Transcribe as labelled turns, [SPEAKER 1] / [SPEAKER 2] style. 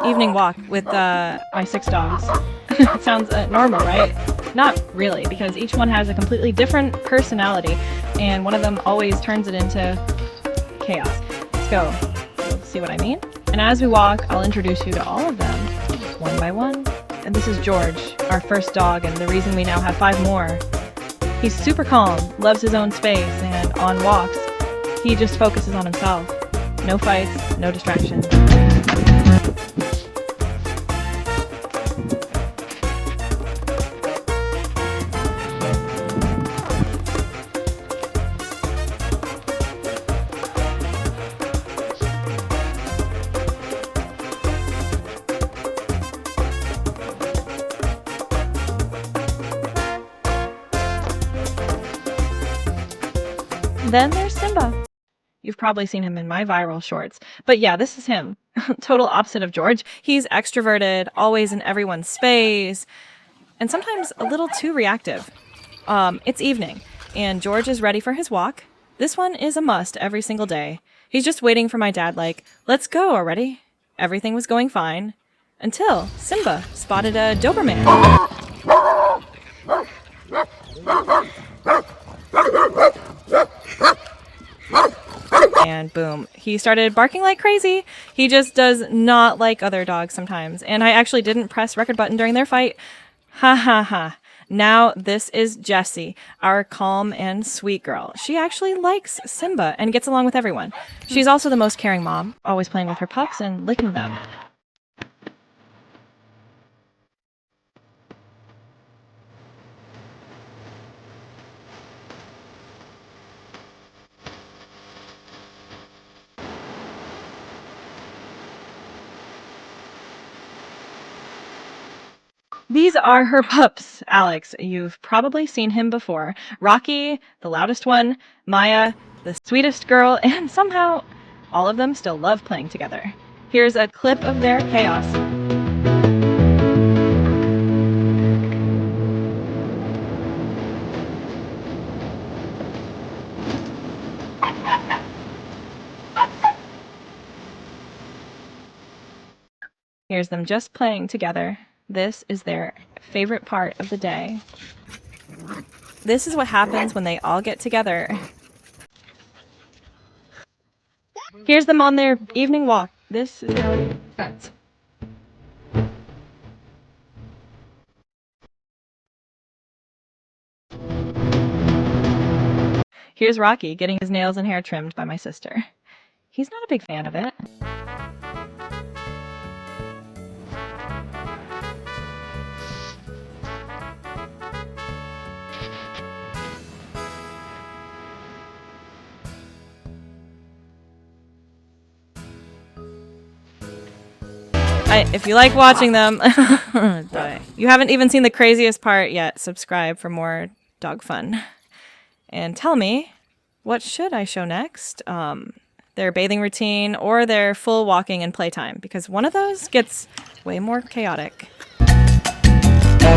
[SPEAKER 1] evening walk with my 6 dogs. It sounds normal, right? Not really, because each one has a completely different personality, and one of them always turns it into chaos. Let's go. You'll see what I mean? And as we walk, I'll introduce you to all of them, one by one. And this is George, our first dog, and the reason we now have 5 more. He's super calm, loves his own space, and on walks, he just focuses on himself. No fights, no distractions. Then there's Simba. You've probably seen him in my viral shorts. But yeah, this is him. Total opposite of George. He's extroverted, always in everyone's space, and sometimes a little too reactive. It's evening, and George is ready for his walk. This one is a must every single day. He's just waiting for my dad like, let's go already. Everything was going fine. Until Simba spotted a Doberman. And boom, he started barking like crazy. He just does not like other dogs sometimes. And I actually didn't press record button during their fight. Ha ha ha. Now this is Jessie, our calm and sweet girl. She actually likes Simba and gets along with everyone. She's also the most caring mom, always playing with her pups and licking them. These are her pups, Alex. You've probably seen him before. Rocky, the loudest one, Maya, the sweetest girl, and somehow all of them still love playing together. Here's a clip of their chaos. Here's them just playing together. This is their favorite part of the day. This is what happens when they all get together. Here's them on their evening walk. This is how it starts. Here's Rocky getting his nails and hair trimmed by my sister. He's not a big fan of it. If you like watching them, but you haven't even seen the craziest part yet, subscribe for more dog fun. And tell me, what should I show next? Their bathing routine or their full walking and playtime? Because one of those gets way more chaotic.